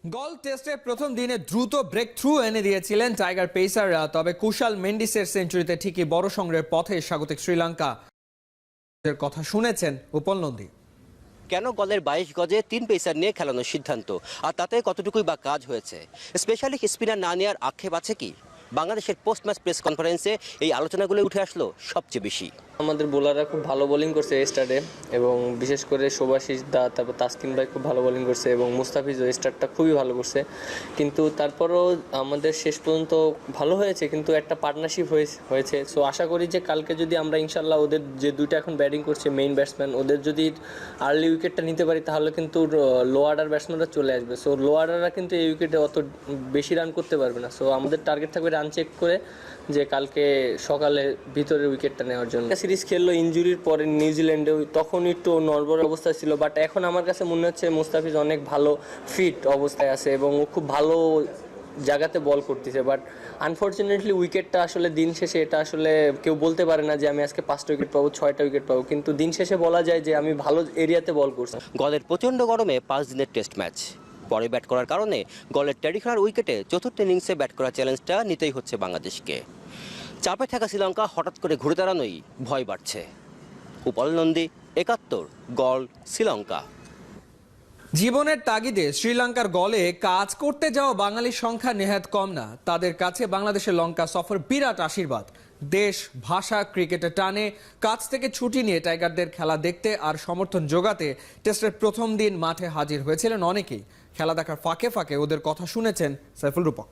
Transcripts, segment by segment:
গল টেস্টে প্রথম দিনে দ্রুত ব্রেক থ্রু এনে দিয়েছিলেন টাইগার পেসাররা। তবে কুশাল মেন্ডিসের সেঞ্চুরিতে ঠিকই বড় সংগ্রহের পথে স্বাগতিক শ্রীলঙ্কা। এর কথা শুনেছেন উপল নন্দী। কেন গলের 22 গজে 3 পেসার নিয়ে খেলানোর সিদ্ধান্ত, আর তাতে কতটুকুই বা কাজ হয়েছে? স্পেশালি স্পিনার না নেওয়ার আক্ষেপ আছে কি? বাংলাদেশের পোস্ট ম্যাচ প্রেস কনফারেন্সে এই আলোচনাগুলো উঠে আসলো সবচেয়ে বেশি। আমাদের বোলাররা খুব ভালো বোলিং করছে স্টার্টে, এবং বিশেষ করে শুভাশিস দা, তারপর তাসকিন ভাই খুব ভালো বোলিং করছে, এবং মুস্তাফিজও স্টার্টটা খুবই ভালো করছে। কিন্তু তারপরও আমাদের শেষ পর্যন্ত ভালো হয়েছে, কিন্তু একটা পার্টনারশিপ হয়েছে। সো আশা করি যে কালকে যদি আমরা ইনশাল্লাহ ওদের যে দুইটা এখন ব্যাটিং করছে মেইন ব্যাটসম্যান, ওদের যদি আর্লি উইকেটটা নিতে পারি তাহলে কিন্তু লো অর্ডার ব্যাটসম্যানরা চলে আসবে। সো লো অর্ডাররা কিন্তু এই উইকেটে অত বেশি রান করতে পারবে না। সো আমাদের টার্গেট থাকবে রান চেক করে যে কালকে সকালে ভিতরের উইকেটটা নেওয়ার জন্য। সিরিজ খেললো ইনজুরির পরে নিউজিল্যান্ডে, তখন একটু নড়বড়ে অবস্থায় ছিল, বাট এখন আমার কাছে মনে হচ্ছে মুস্তাফিজ অনেক ভালো ফিট অবস্থায় আছে এবং ও খুব ভালো জায়গাতে বল করতেছে। বাট আনফর্চুনেটলি উইকেটটা আসলে দিন শেষে এটা আসলে কেউ বলতে পারে না যে আমি আজকে 5টা উইকেট পাবো, 6টা উইকেট পাবো, কিন্তু দিন শেষে বলা যায় যে আমি ভালো এরিয়াতে বল করছি। গলের প্রচণ্ড গরমে 5 দিনের টেস্ট ম্যাচ পরে ব্যাট করার কারণে গলের ট্র্যাডিশনাল উইকেটে চতুর্থ ইনিংসে ব্যাট করার চ্যালেঞ্জটা নিতেই হচ্ছে বাংলাদেশকে। চাপে থাকা শ্রীলঙ্কা হঠাৎ করে ঘুরে দাঁড়ানোই ভয় বাড়ছে। উপল নন্দী, 71, গল, শ্রীলঙ্কা। জীবনের তাগিদে শ্রীলঙ্কার গলে কাজ করতে যাওয়া বাঙালির সংখ্যা নেহাত কম না। তাদের কাছে বাংলাদেশের লঙ্কা সফর বিরাট আশীর্বাদ। দেশ, ভাষা, ক্রিকেটের টানে কাছ থেকে ছুটি নিয়ে টাইগারদের খেলা দেখতে আর সমর্থন জোগাতে টেস্টের প্রথম দিন মাঠে হাজির হয়েছিলেন অনেকেই। খেলা দেখার ফাঁকে ফাঁকে ওদের কথা শুনেছেন সাইফুল রূপক।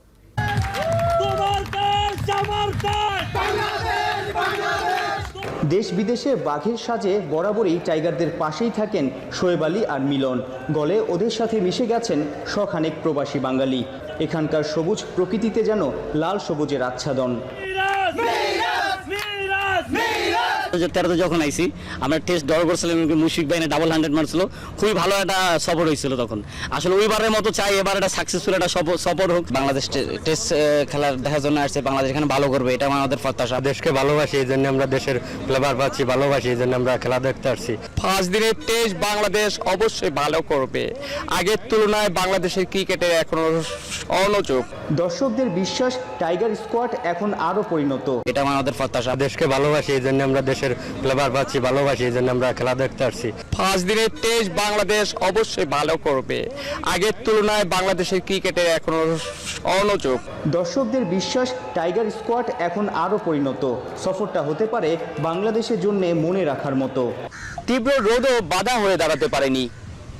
দেশ বিদেশে বাঘের সাজে বরাবরই টাইগারদের পাশেই থাকেন শোয়েব আলী আর মিলন। গলে ওদের সাথে মিশে গেছেন শখানেক প্রবাসী বাঙালি। এখানকার সবুজ প্রকৃতিতে যেন লাল সবুজের আচ্ছাদন। 2013 যখন আইসি আমরা টেস্ট ডর করছিলাম, মুশফিক ভাই 100 মারছিল, খুবই ভালো একটা সফর হয়েছিল। তখন আসলে ওইবারের মতো চাই এবার একটা সাকসেসফুল একটা সফর হোক। বাংলাদেশ টেস্ট খেলার দেখার জন্য আসছে, বাংলাদেশ এখানে ভালো করবে এটা আমাদের প্রত্যাশা। দেশকে ভালোবাসি, এই জন্য আমরা দেশের ফ্লেভার পাচ্ছি, ভালোবাসি এই জন্য আমরা খেলা দেখতে আসছি। 5 দিনের টেস্ট বাংলাদেশ অবশ্যই ভালো করবে। আগের তুলনায় বাংলাদেশের ক্রিকেটে এখনো অনুযোগ। দর্শকদের বিশ্বাস টাইগার স্কোয়াড এখন আরো পরিণত। এটা আমাদের প্রত্যাশা। দেশকে ভালোবাসি এই জন্য আমরা দেশের ফ্লেভার পাচ্ছি, ভালোবাসি এই জন্য আমরা খেলা দেখতে আসছি। 5 দিনের টেস্ট বাংলাদেশ অবশ্যই ভালো করবে। আগের তুলনায় বাংলাদেশের ক্রিকেটে এখনো অনুযোগ। দর্শকদের বিশ্বাস টাইগার স্কোয়াড এখন আরো পরিণত। সফরটা হতে পারে বাংলাদেশের জন্য মনে রাখার মতো। তীব্র রোদও বাধা হয়ে দাঁড়াতে পারেনি।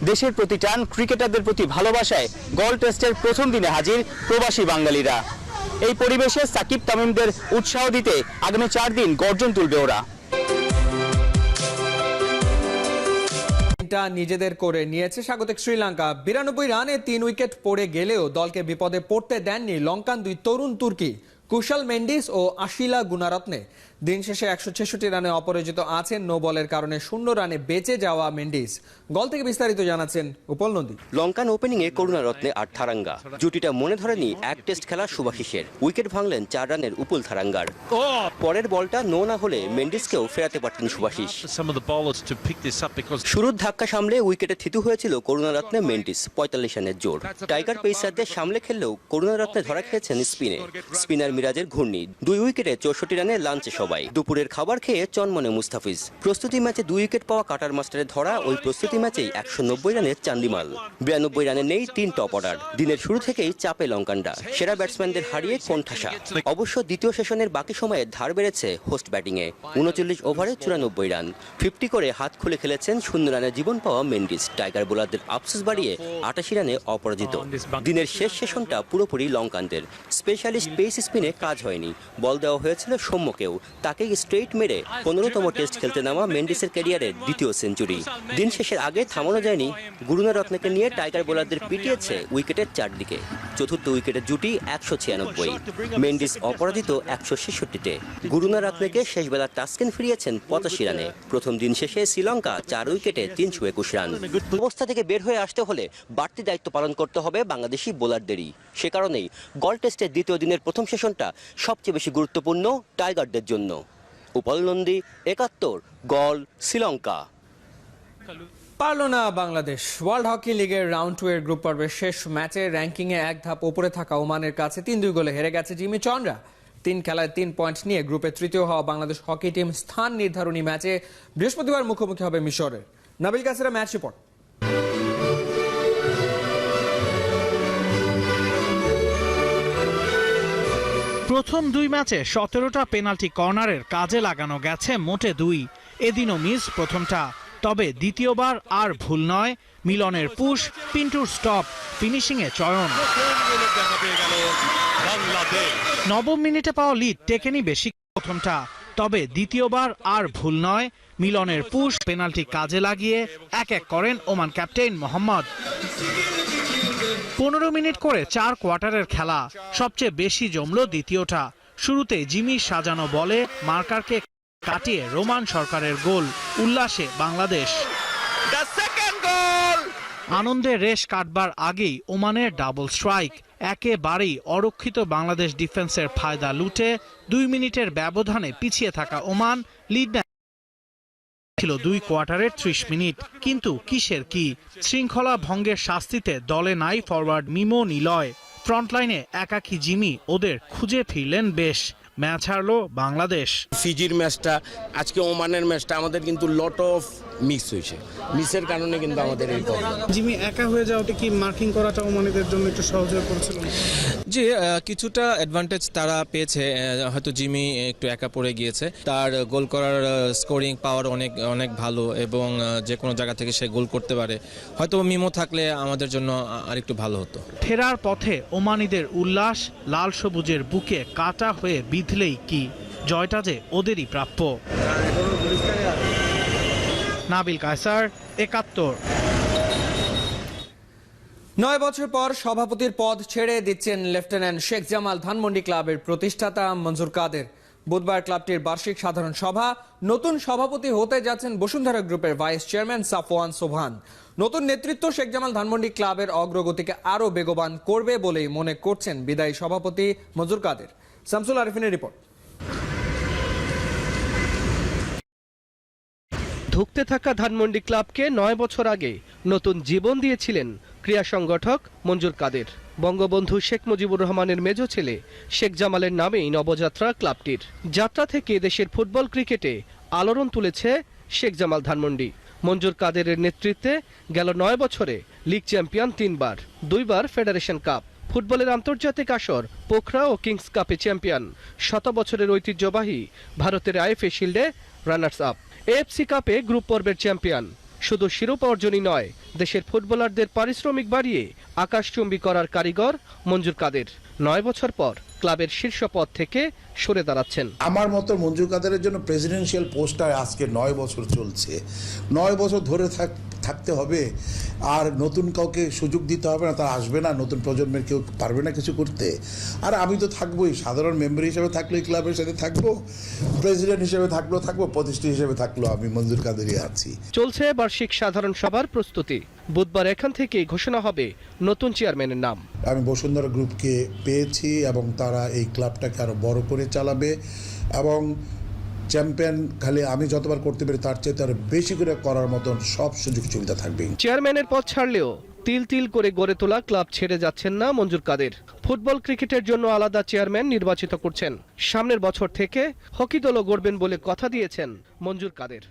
দেশের প্রতি টান, ক্রিকেটারদের প্রতি ভালোবাসায় গল টেস্টের প্রথম দিনে হাজির প্রবাসী বাঙালিরা। এই পরিবেশে সাকিব তামিমদের উৎসাহ দিতে আগামী 4 দিন গর্জন তুলবে ওরা। নিজেদের করে নিয়েছে স্বাগতিক শ্রীলঙ্কা। 92 রানে 3 উইকেট পড়ে গেলেও দলকে বিপদে পড়তে দেননি লঙ্কান দুই তরুণ তুর্কি কুশাল মেন্ডিস ও আশিলা গুনারত্নে। দিন শেষে 166 রানে অপরাজিত আছেন। নো বলের কারণে 0 রানে বেঁচে যাওয়া মেন্ডিস। গল থেকে বিস্তারিত জানাচ্ছেন উপল নন্দী। লঙ্কান ওপেনিংয়ে করুণারত্নে আর থারাঙ্গা জুটিটা মনে ধরেনি এক টেস্ট খেলা সুভাশিসের। উইকেট ভাঙলেন 4 রানের উপুল থারাঙ্গার। পরের বলটা নো না হলে মেন্ডিসকেও ফেরাতে পারতেন সুভাশিস। শুরুর ধাক্কা সামলে উইকেটে থিতু হয়েছিল করুণারত্নে মেন্ডিস। 45 রানের জোর। টাইগার পেসারদের সামলে খেললেও করুণারত্নে ধরা খেয়েছেন স্পিনে। স্পিনার মিরাজের ঘূর্ণি। 2 উইকেটে 64 রানে লাঞ্চে সবাই। দুপুরের খাবার খেয়ে চনমনে মুস্তাফিজ। প্রস্তুতি ম্যাচে 2 উইকেট পাওয়া কাটার মাস্টারের ধরা ওই প্রস্তুতি ম্যাচেই 190 রানের চান্দিমাল। 92 রানে নেই 3 টপ অর্ডার। দিনের শুরু থেকেই চাপে লঙ্কানরা। সেরা ব্যাটসম্যানদের হারিয়ে কোণঠাসা। অবশ্য দ্বিতীয় সেশনের বাকি সময়ে ধার বেড়েছে হোস্ট ব্যাটিংয়ে। 39 ওভারে 94 রান। 50 করে হাত খুলে খেলেছেন 0 রানে জীবন পাওয়া মেন্ডিস। টাইগার বোলারদের আফসোস বাড়িয়ে 88 রানে অপরাজিত। দিনের শেষ সেশনটা পুরোপুরি লঙ্কানদের। স্পেশালিস্ট পেস স্পিনে কাজ হয়নি। বল দেওয়া হয়েছিল সৌম্যকেও, তাকেই স্ট্রেইট মেরে 15তম টেস্ট খেলতে নামা মেন্ডিসের ক্যারিয়ারের দ্বিতীয় সেঞ্চুরি। দিন শেষের আগে থামানো যায়নি। গুরুনারত্নেকে নিয়ে টাইগার বোলারদের পিটিয়েছে উইকেটের চারদিকে। চতুর্থ উইকেটের জুটি 196, মেন্ডিস অপরাজিত 166-তে। গুরুনারত্নেকে শেষবেলা তাসকিন ফিরিয়েছেন 85 রানে। প্রথম দিন শেষে শ্রীলঙ্কা 4 উইকেটে 321 রান। অবস্থা থেকে বের হয়ে আসতে হলে বাড়তি দায়িত্ব পালন করতে হবে বাংলাদেশি বোলারদেরই। সে কারণেই গল টেস্টের দ্বিতীয় দিনের প্রথম সেশনটা সবচেয়ে বেশি গুরুত্বপূর্ণ টাইগারদের জন্য। উপল নন্দী, 71, গল, শ্রীলঙ্কা। পারল না বাংলাদেশ। ওয়ার্ল্ড হকি লিগের রাউন্ড 2 এর গ্রুপ পর্বের শেষ ম্যাচে র্যাঙ্কিংয়ে এক ধাপ উপরে থাকা ওমানের কাছে 3-2 গোলে হেরে গেছে জিমি চন্দ্রা। 3 খেলায় 3 পয়েন্ট নিয়ে গ্রুপে তৃতীয় হওয়া বাংলাদেশ হকি টিম স্থান নির্ধারণী ম্যাচে বৃহস্পতিবার মুখোমুখি হবে মিশরের। Nabil Kasera match report. প্রথম 2 ম্যাচে 17টা পেনাল্টি কর্নারের কাজে লাগানো গেছে মোটে 2। এদিনও মিস প্রথমটা, তবে দ্বিতীয়বার আর ভুল নয়। মিলনের পুশ, পিন্টুর স্টপ, ফিনিশিংয়ে চয়ন। নবম মিনিটে পাওয়া লিড টেকেনি বেশি প্রথমটা, তবে দ্বিতীয়বার আর ভুল নয়। মিলনের পুশ, পেনাল্টি কাজে লাগিয়ে 1-1 করেন ওমান ক্যাপ্টেন মোহাম্মদ। 15 মিনিট করে 4 কোয়ার্টারের খেলা, সবচেয়ে বেশি জমল দ্বিতীয়টা। শুরুতে জিমি সাজানো বলে মার্কারকে কাটিয়ে রোমান সরকারের গোল। উল্লাসে বাংলাদেশ। আনন্দে রেশ কাটবার আগেই ওমানের ডাবল স্ট্রাইক। একেবারেই অরক্ষিত বাংলাদেশ ডিফেন্সের ফায়দা লুটে 2 মিনিটের ব্যবধানে পিছিয়ে থাকা ওমান লিড ছিল 2 কোয়ার্টারের 30 মিনিট। কিন্তু কিসের কি, শৃঙ্খলা ভঙ্গের শাস্তিতে দলে নাই ফরওয়ার্ড মিমো নিলয়। ফ্রন্টলাইনে একাকী জিমি ওদের খুঁজে ফিরলেন বেশ। ম্যাচ হারলো বাংলাদেশ। ফিজির ম্যাচটা, আজকে ওমানের ম্যাচটা আমাদের কিন্তু লট অফ মিস হয়েছে। মিসের কারণে কিন্তু আমাদের এই প্রবলেম। জিমি একা হয়ে যাওয়াটা কি মার্কিং করাটা ওমানিদের জন্য একটু সহজ হয়ে পড়ছিল? জি, কিছুটা অ্যাডভান্টেজ তারা পেয়েছে। হয়তো জিমি একটু একা পড়ে গিয়েছে। তার গোল করার স্কোরিং পাওয়ার অনেক ভালো এবং যে কোনো জায়গা থেকে সে গোল করতে পারে। হয়তো মিমো থাকলে আমাদের জন্য আরেকটু ভালো হতো। ফেরার পথে ওমানিদের উল্লাস, লাল সবুজের বুকে কাটা হয়ে বিঁধলেই কি, জয়টা যে ওদেরই প্রাপ্য। নাবিল কায়সার, 71। 9 বছর পর সভাপতির পদ ছেড়ে দিচ্ছেন লেফটেন্যান্ট শেখ জামাল ধানমন্ডি ক্লাবের প্রতিষ্ঠাতা মঞ্জুর কাদের। বুধবার ক্লাবটির বার্ষিক সাধারণ সভা। নতুন সভাপতি হতে যাচ্ছেন বসুন্ধরা গ্রুপের ভাইস চেয়ারম্যান সাফওয়ান সোবহান। নতুন নেতৃত্ব শেখ জামাল ধানমন্ডি ক্লাবের অগ্রগতিকে আরও বেগবান করবে বলেই মনে করছেন বিদায়ী সভাপতি মঞ্জুর কাদের। শামসুল আরিফিনের রিপোর্ট। ধুঁকতে থাকা ধানমন্ডি ক্লাবকে 9 বছর আগে নতুন জীবন দিয়েছিলেন ক্রীড়া সংগঠক মঞ্জুর কাদের। বঙ্গবন্ধু শেখ মুজিবুর রহমানের মেজ ছেলে শেখ জামালের নামেই নবযাত্রা ক্লাবটির। যাত্রা থেকে দেশের ফুটবল ক্রিকেটে আলোড়ন তুলেছে শেখ জামাল ধানমন্ডি। মঞ্জুর কাদেরের নেতৃত্বে গেল 9 বছরে লিগ চ্যাম্পিয়ন 3 বার, 2 বার ফেডারেশন কাপ, ফুটবলের আন্তর্জাতিক আসর পোখরা ও কিংস কাপে চ্যাম্পিয়ন, 100 বছরের ঐতিহ্যবাহী ভারতের আইএফএ শিল্ডে রানার্স আপ, এএফসি কাপে গ্রুপ পর্বের চ্যাম্পিয়ন। শুধু শিরোপা অর্জনই নয়, দেশের ফুটবলারদের পারিশ্রমিক বাড়িয়ে আকাশচুম্বী করার কারিগর মঞ্জুর কাদের 9 বছর পর ক্লাবের শীর্ষ পদ থেকে সরে দাঁড়াচ্ছেন। আমার মতো মঞ্জুর কাদেরের জন্য প্রেসিডেন্সিয়াল পোস্টটা আজকে 9 বছর চলছে। 9 বছর ধরে থাকতে হবে, আর নতুন কাউকে সুযোগ দিতে হবে না, তারা আসবে না, নতুন প্রজন্মের কেউ পারবে না কিছু করতে। আর আমি তো থাকবোই, সাধারণ মেম্বার হিসেবে থাকলে ক্লাবের সাথে থাকবো, প্রেসিডেন্ট হিসেবে থাকবো, প্রতিষ্ঠা হিসেবে থাকলো, আমি মঞ্জুর কাদেরই আছি। চলছে বার্ষিক সাধারণ সভার প্রস্তুতি। বুধবার এখান থেকেই ঘোষণা হবে নতুন চেয়ারম্যানের নাম। আমি বসুন্ধরা গ্রুপকে পেয়েছি এবং তারা এই ক্লাবটাকে আরো বড় করে চালাবে এবং চ্যাম্পিয়ন খালি আমি যতবার করতে পারি তার চেয়ে আরো বেশি করে করার মতন সব সুযোগ সুবিধা থাকবে। চেয়ারম্যানের পদ ছাড়লেও তিল তিল করে গড়ে তোলা ক্লাব ছেড়ে যাচ্ছেন না মঞ্জুর কাদের। ফুটবল ক্রিকেটের জন্য আলাদা চেয়ারম্যান নির্বাচিত করছেন। সামনের বছর থেকে হকি দলও গড়বেন বলে কথা দিয়েছেন মঞ্জুর কাদের।